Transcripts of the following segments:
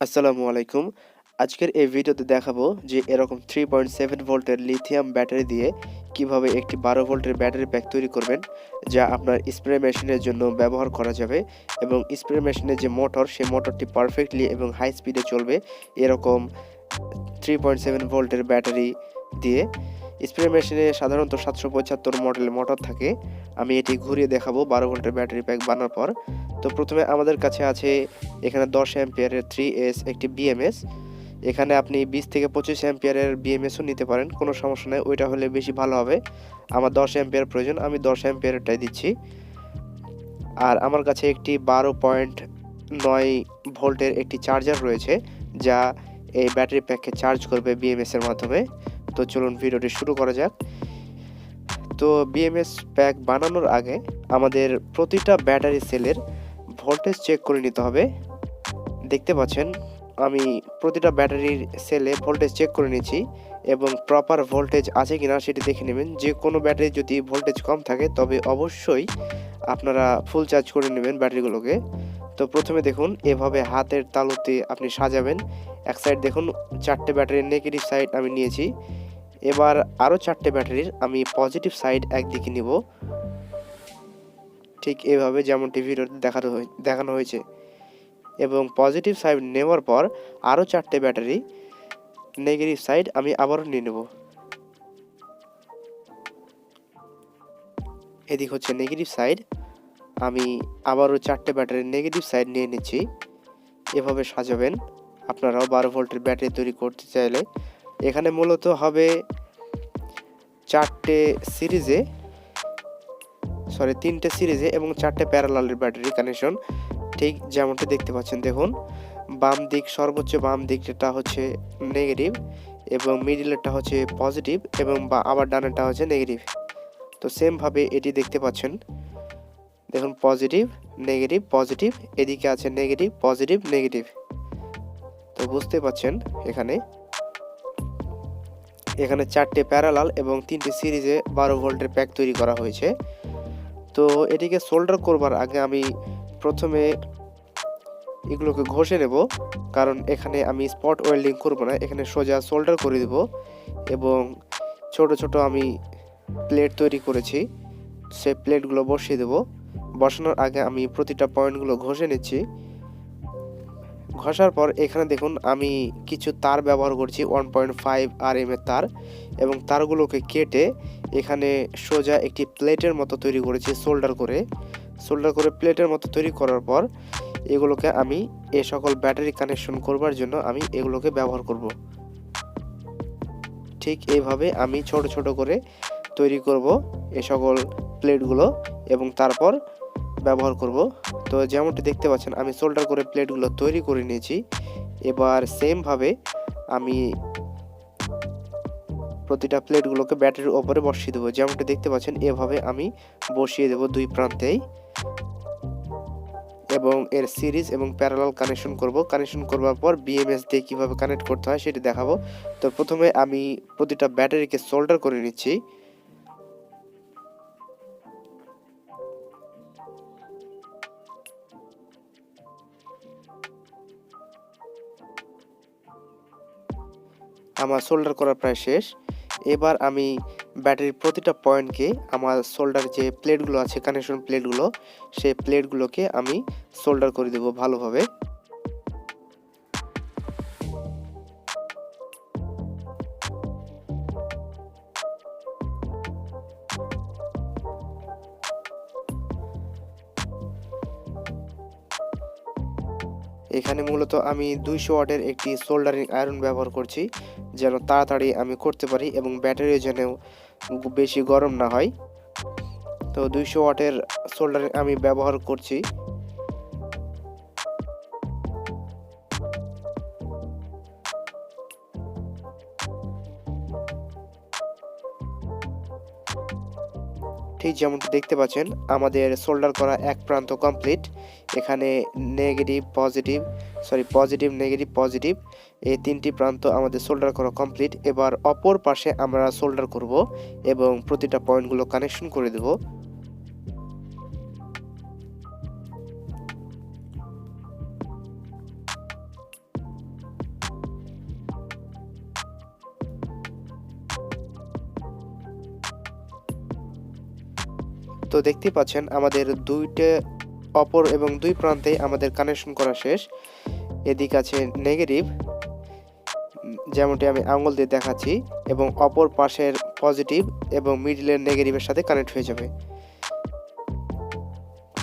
আসসালামু আলাইকুম। আজকের এই ভিডিওতে দেখাবো যে এরকম 3.7 ভোল্টের লিথিয়াম ব্যাটারি দিয়ে কিভাবে একটি 12 ভোল্টের ব্যাটারি প্যাক তৈরি করবেন, যা আপনার স্প্রে মেশিনের জন্য ব্যবহার করা যাবে এবং স্প্রে মেশিনের যে মোটর, সেই মোটরটি পারফেক্টলি এবং হাই স্পিডে চলবে এরকম 3.7 ভোল্টের ব্যাটারি দিয়ে। স্প্রে মেশিনে সাধারণত 775 মডেলের মোটর থাকে। আমি এটি ঘুরিয়ে দেখাবো 12 ভোল্টের ব্যাটারি প্যাক বানানোর পর। তো প্রথমে আমাদের কাছে আছে এখানে 10 অ্যাম্পিয়ারের 3S একটি বিএমএস। এখানে আপনি 20 থেকে 25 অ্যাম্পিয়ারের বিএমএসও নিতে পারেন, কোনো সমস্যা নেই, ওইটা হলে বেশি ভালো হবে। আমার 10 অ্যাম্পিয়ার প্রয়োজন, আমি 10 অ্যাম্পিয়ারেরটাই দিচ্ছি। আর আমার কাছে একটি 12.9 ভোল্টের একটি চার্জার রয়েছে, যা এই ব্যাটারি প্যাককে চার্জ করবে বিএমএস এর মাধ্যমে। তো চলুন ভিডিওটি শুরু করা যাক। তো বিএমএস প্যাক বানানোর আগে আমাদের প্রতিটা ব্যাটারি সেলের ভোল্টেজ চেক করে নিতে হবে। দেখতে পাচ্ছেন আমি প্রতিটা ব্যাটারির সেলে ভোল্টেজ চেক করে নিচ্ছি এবং প্রপার ভোল্টেজ আছে কিনা সেটি দেখে নেবেন। যে কোনো ব্যাটারি যদি ভোল্টেজ কম থাকে তবে অবশ্যই আপনারা ফুল চার্জ করে নেবেন ব্যাটারিগুলোকে। তো প্রথমে দেখুন এভাবে হাতের তালুতে আপনি সাজাবেন। এক সাইড দেখুন 4টে ব্যাটারির নেগেটিভ সাইড আমি নিয়েছি। এবার আরও 4টে ব্যাটারির আমি পজিটিভ সাইড একদিকে নিব, ঠিক এভাবে যেমনটি ভিডিওতে দেখানো হয়েছে। এবং পজিটিভ সাইড নেওয়ার পর আরও 4টে ব্যাটারি নেগেটিভ সাইড আমি আবারও নিয়ে নেব। এদিক হচ্ছে নেগেটিভ সাইড, আমি আবারও 4টে ব্যাটারির নেগেটিভ সাইড নিয়ে নিচ্ছি। এভাবে সাজাবেন আপনারাও 12 ভোল্টের ব্যাটারি তৈরি করতে চাইলে। এখানে মূলত হবে 3টে সিরিজে এবং 4টে প্যারালালের ব্যাটারি কানেকশন, ঠিক যেমনটি দেখতে পাচ্ছেন। দেখুন বাম দিক, সর্বোচ্চ বাম দিকটা হচ্ছে নেগেটিভ এবং মিডিলেরটা হচ্ছে পজিটিভ এবং আবার ডানেরটা হচ্ছে নেগেটিভ। তো সেমভাবে এটি দেখতে পাচ্ছেন, দেখুন পজিটিভ নেগেটিভ পজিটিভ, এদিকে আছে নেগেটিভ পজিটিভ নেগেটিভ। তো বুঝতে পাচ্ছেন এখানে 4টে প্যারালাল এবং 3টে সিরিজে 12 ভোল্টের প্যাক তৈরি করা হয়েছে। তো এটিকে সোল্ডার করবার আগে আমি প্রথমে এগুলোকে ঘষে নেব, কারণ এখানে আমি স্পট ওয়েল্ডিং করব না, এখানে সোজা সোল্ডার করে দেব। এবং ছোট ছোট আমি প্লেট তৈরি করেছি, সেই প্লেটগুলো বসিয়ে দেব। বসানোর আগে আমি প্রতিটা পয়েন্টগুলো ঘষে নিচ্ছি। ঘষার পর এখানে দেখুন আমি কিছু তার ব্যবহার করছি 1.5 RM এর তার, এবং তারগুলোকে কেটে এখানে সোজা একটি প্লেটের মতো তৈরি করেছি সোল্ডার করে প্লেটের মতো তৈরি করার পর এগুলোকে আমি এই সকল ব্যাটারি কানেকশন করবার জন্য আমি এগুলোকে ব্যবহার করব। ঠিক এইভাবে আমি ছোট ছোট করে তৈরি করব এই সকল প্লেটগুলো এবং তারপর ব্যবহার করব। তো যেমনটি দেখতে পাচ্ছেন আমি সোল্ডার করে প্লেটগুলো তৈরি করে নিয়েছি। এবার সেমভাবে আমি প্রতিটা প্লেটগুলোকে ব্যাটারির ওপরে বসিয়ে দেবো। যেমনটি দেখতে পাচ্ছেন এভাবে আমি বসিয়ে দেব দুই প্রান্তেই, এবং এর সিরিজ এবং প্যারালাল কানেকশন করবার পর বিএমএস দিয়ে কীভাবে কানেক্ট করতে হয় সেটি দেখাবো। তো প্রথমে আমি প্রতিটা ব্যাটারিকে সোল্ডার করে নিচ্ছি। আমার সোল্ডার করা প্রায় শেষ। এবার আমি ব্যাটারির প্রতিটা পয়েন্টকে আমার সোল্ডার যে প্লেটগুলো আছে, কানেকশন প্লেটগুলো, সেই প্লেটগুলোকে আমি সোল্ডার করে দেব ভালোভাবে। এখানে মূলত আমি 200 ওয়াটের একটি সোল্ডারিং আয়রন ব্যবহার করছি, যেন তাড়াতাড়ি আমি করতে পারি এবং ব্যাটারিও যেন বেশি গরম না হয়। তো 200 ওয়াটের সোল্ডারিং আমি ব্যবহার করছি। ঠিক যেমনটি দেখতে পাচ্ছেন আমাদের সোল্ডার করা এক প্রান্ত কমপ্লিট। এখানে পজিটিভ নেগেটিভ পজিটিভ এই তিনটি প্রান্ত আমাদের সোল্ডার করা কমপ্লিট। এবার অপর পাশে আমরা সোল্ডার করব এবং প্রতিটা পয়েন্টগুলো কানেকশন করে দেব। তো দেখতেই পাচ্ছেন আমাদের দুইটা অপর এবং দুই প্রান্তে আমাদের কানেকশন করা শেষ। এদিক আছে নেগেটিভ, যেমনটি আমি আঙুল দিয়ে দেখাচ্ছি, এবং অপর পাশের পজিটিভ এবং মিডলের নেগেটিভের সাথে কানেক্ট হয়ে যাবে।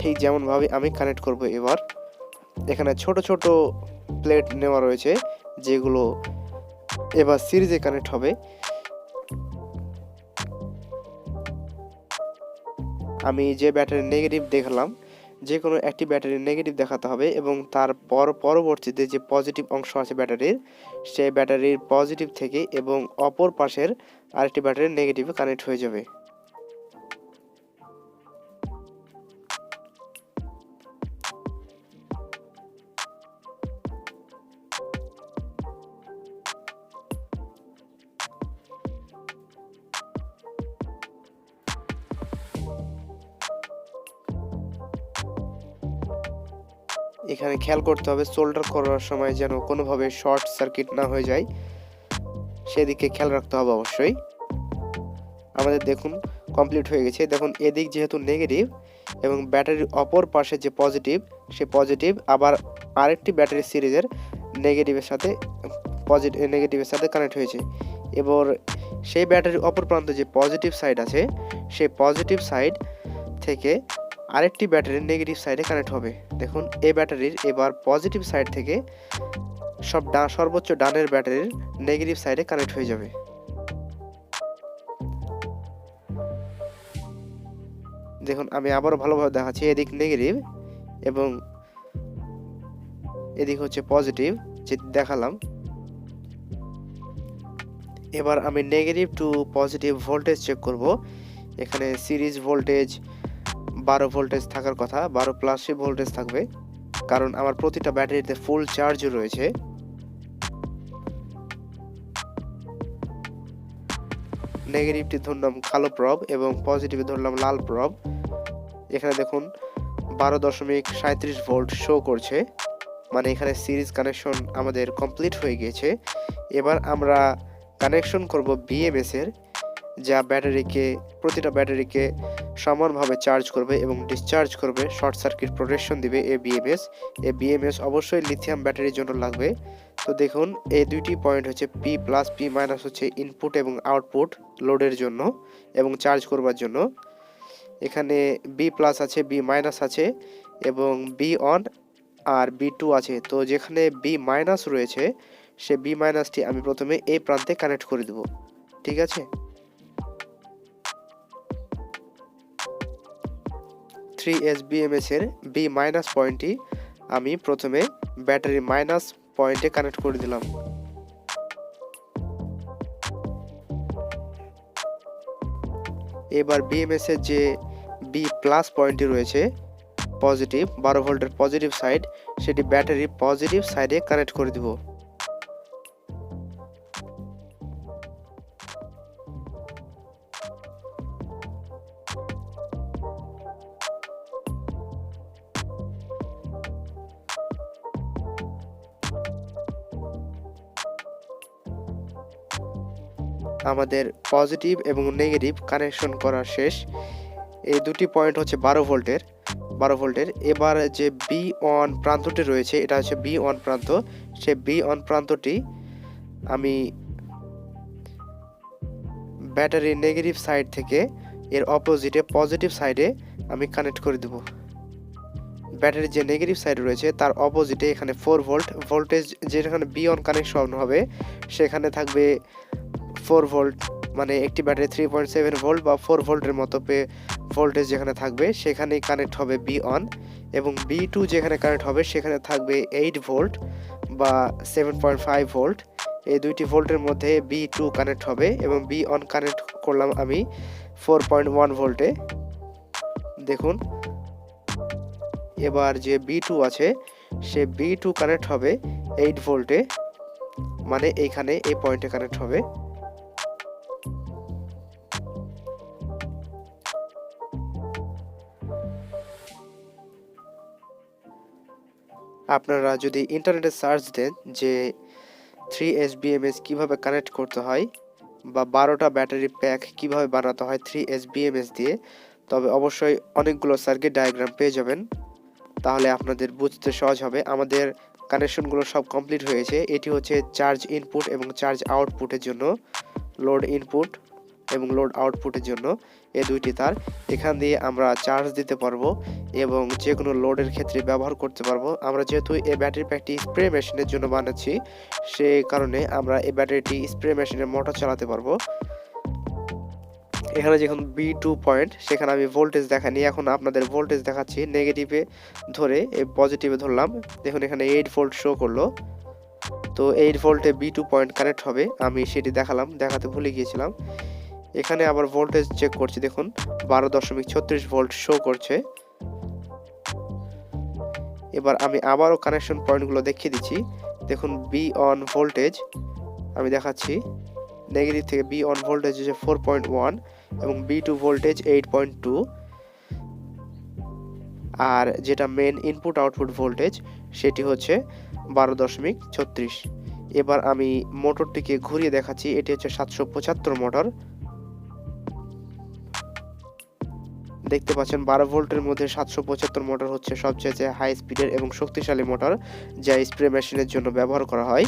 ঠিক যেমনভাবে আমি কানেক্ট করব। এবার এখানে ছোট ছোট প্লেট নেওয়া রয়েছে, যেগুলো এবার সিরিজে কানেক্ট হবে। আমি যে ব্যাটারির নেগেটিভ দেখালাম, যে কোনো একটি ব্যাটারির নেগেটিভ দেখাতে হবে এবং তার পরবর্তীতে যে পজিটিভ অংশ আছে ব্যাটারির, সেই ব্যাটারির পজিটিভ থেকে এবং অপর পাশের আরেকটি ব্যাটারির নেগেটিভে কানেক্ট হয়ে যাবে। এখানে খেয়াল করতে হবে সোল্ডার করার সময় যেন কোনোভাবে শর্ট সার্কিট না হয়ে যায়, সেদিকে খেয়াল রাখতে হবে অবশ্যই। আমাদের দেখুন কমপ্লিট হয়ে গেছে। দেখুন এদিক যেহেতু নেগেটিভ এবং ব্যাটারির অপর পাশে যে পজিটিভ, সে পজিটিভ আবার আরেকটি ব্যাটারি সিরিজের নেগেটিভের সাথে কানেক্ট হয়েছে। এবার সেই ব্যাটারির অপর প্রান্তে যে পজিটিভ সাইড আছে, সেই পজিটিভ সাইড থেকে আরেকটি ব্যাটারির নেগেটিভ সাইডে কানেক্ট হবে। দেখুন এই ব্যাটারির এবার পজিটিভ সাইড থেকে সর্বোচ্চ ডানের ব্যাটারির নেগেটিভ সাইডে কানেক্ট হয়ে যাবে। দেখুন আমি আবারও ভালোভাবে দেখাচ্ছি, এদিক নেগেটিভ এবং এদিক হচ্ছে পজিটিভ, যে দেখালাম। এবার আমি negative to positive voltage check করব। এখানে সিরিজ ভোল্টেজ 12 ভোল্টেজ থাকার কথা, 12+ ভোল্টেজ থাকবে, কারণ আমার প্রতিটা ব্যাটারিতে ফুল চার্জ রয়েছে। নেগেটিভটি ধরলাম কালো প্রব এবং পজিটিভে ধরলাম লাল প্রব। এখানে দেখুন 12.37 ভোল্ট শো করছে, মানে এখানে সিরিজ কানেকশন আমাদের কমপ্লিট হয়ে গিয়েছে। এবার আমরা কানেকশন করব বিএমএস এর, যা প্রতিটা ব্যাটারিকে সমানভাবে চার্জ করবে এবং ডিসচার্জ করবে, শর্ট সার্কিট প্রোটেকশন দিবে। এই বিএমএস অবশ্যই লিথিয়াম ব্যাটারির জন্য লাগবে। তো দেখুন এই দুইটি পয়েন্ট হচ্ছে পি প্লাস পি মাইনাস হচ্ছে ইনপুট এবং আউটপুট লোডের জন্য এবং চার্জ করবার জন্য। এখানে বি প্লাস আছে, বি মাইনাস আছে এবং বি অন আর বি টু আছে। তো যেখানে বি মাইনাস রয়েছে, সে বি মাইনাসটি আমি প্রথমে এই প্রান্তে কানেক্ট করে দেব। ঠিক আছে, 3S BMS এর বি মাইনাস পয়েন্টটি আমি প্রথমে ব্যাটারি মাইনাস পয়েন্টে কানেক্ট করে দিলাম। এবার বিএমএস এর যে বি প্লাস পয়েন্টটি রয়েছে পজিটিভ 12 ভোল্টের পজিটিভ সাইড, সেটি ব্যাটারি পজিটিভ সাইডে কানেক্ট করে দিব। আমাদের পজিটিভ এবং নেগেটিভ কানেকশন করা শেষ। এই দুটি পয়েন্ট হচ্ছে 12 ভোল্টের। এবার যে বি অন প্রান্তটি রয়েছে, এটা হচ্ছে বি অন প্রান্ত। সে বি অন প্রান্তটি আমি ব্যাটারির নেগেটিভ সাইড থেকে এর অপোজিটে পজিটিভ সাইডে আমি কানেক্ট করে দেব। ব্যাটারির যে নেগেটিভ সাইড রয়েছে তার অপোজিটে এখানে 4 ভোল্ট ভোল্টেজ, যেখানে বি অন কানেকশন হবে সেখানে থাকবে 4 ভোল্ট, মানে একটি ব্যাটারি 3.7 ভোল্ট বা 4 ভোল্টের মতো ভোল্টেজ যেখানে থাকবে সেখানেই কানেক্ট হবে বি অন, এবং বি টু যেখানে কানেক্ট হবে সেখানে থাকবে 8 ভোল্ট বা 7.5 ভোল্ট। এই দুইটি ভোল্টের মধ্যে বি টু কানেক্ট হবে এবং বি অন কানেক্ট করলাম আমি 4.1 ভোল্টে। দেখুন এবার যে বি টু আছে সে বি টু কানেক্ট হবে 8 ভোল্টে, মানে এইখানে এই পয়েন্টে কানেক্ট হবে। আপনারা যদি ইন্টারনেটে সার্চ দেন যে 3S BMS কিভাবে কানেক্ট করতে হয় বা 12টা ব্যাটারি প্যাক কিভাবে বানাতে হয় 3S BMS দিয়ে, তবে অবশ্যই অনেকগুলো সার্কিট ডায়াগ্রাম পেয়ে যাবেন, তাহলে আপনাদের বুঝতে সহজ হবে। আমাদের কানেকশনগুলো সব কমপ্লিট হয়েছে। এটি হচ্ছে চার্জ ইনপুট এবং চার্জ আউটপুটের জন্য, লোড ইনপুট এবং লোড আউটপুটের জন্য এই দুইটি তার। এখান দিয়ে আমরা চার্জ দিতে পারবো এবং যে কোনো লোডের ক্ষেত্রে ব্যবহার করতে পারবো। আমরা যেহেতু এই ব্যাটারি প্যাকটি স্প্রে মেশিনের জন্য বানাচ্ছি, সেই কারণে আমরা এই ব্যাটারিটি স্প্রে মেশিনের মোটর চালাতে পারবো। এখানে যখন B2 পয়েন্ট, সেখানে আমি ভোল্টেজ দেখানি, এখন আপনাদের ভোল্টেজ দেখাচ্ছি। নেগেটিভে ধরে পজিটিভে ধরলাম, দেখুন এখানে 8 ভোল্ট শো করলো। তো 8 ভোল্টে B2 পয়েন্ট কানেক্ট হবে, আমি সেটি দেখাতে ভুলে গিয়েছিলাম। এখানে আবার ভোল্টেজ চেক করছি, দেখুন 12.36 ভোল্ট শো করছে। এবার আমি আবারও কানেকশন পয়েন্টগুলো দেখিয়ে দিচ্ছি। দেখুন বি অন ভোল্টেজ আমি দেখাচ্ছি, নেগেটিভ থেকে বি অন ভোল্টেজ হচ্ছে 4.1 এবং B2 ভোল্টেজ 8.2, আর যেটা মেন ইনপুট আউটপুট ভোল্টেজ সেটি হচ্ছে 12.36। এবার আমি মোটরটিকে ঘুরিয়ে দেখাচ্ছি, এটি হচ্ছে 775 মোটর। দেখতে পাচ্ছেন 12 ভোল্টের মধ্যে 775 মোটর হচ্ছে সবচেয়ে হাই স্পিডের এবং শক্তিশালী মোটর, যা স্প্রে মেশিনের জন্য ব্যবহার করা হয়।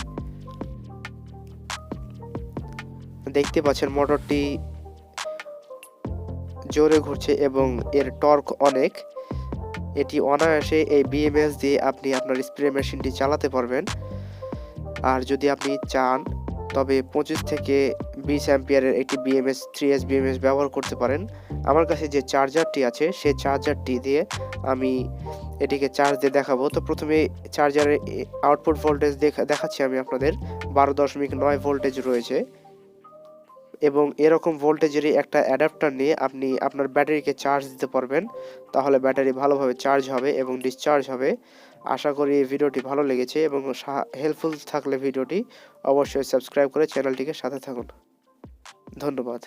দেখতে পাচ্ছেন মোটরটি জোরে ঘুরছে এবং এর টর্ক অনেক। এটি অনায়াসে এই বিএমএস দিয়ে আপনি আপনার স্প্রে মেশিনটি চালাতে পারবেন। আর যদি আপনি চান তবে 25 থেকে 20 অ্যাম্পিয়ারের একটি বিএমএস 3S বিএমএস ব্যবহার করতে পারেন। আমার কাছে যে চার্জারটি আছে সেই চার্জারটি দিয়ে আমি এটিকে চার্জ দিয়ে দেখাবো। তো প্রথমে চার্জারের আউটপুট ভোল্টেজ দেখাচ্ছি আমি আপনাদের, 12.9 ভোল্টেজ রয়েছে এবং এরকম ভোল্টেজেরই একটা অ্যাডাপ্টার নিয়ে আপনি আপনার ব্যাটারিকে চার্জ দিতে পারবেন, তাহলে ব্যাটারি ভালোভাবে চার্জ হবে এবং ডিসচার্জ হবে। আশা করি এই ভিডিওটি ভালো লেগেছে এবং হেল্পফুল থাকলে ভিডিওটি অবশ্যই সাবস্ক্রাইব করে চ্যানেলটিকে সাথে থাকুন। ধন্যবাদ।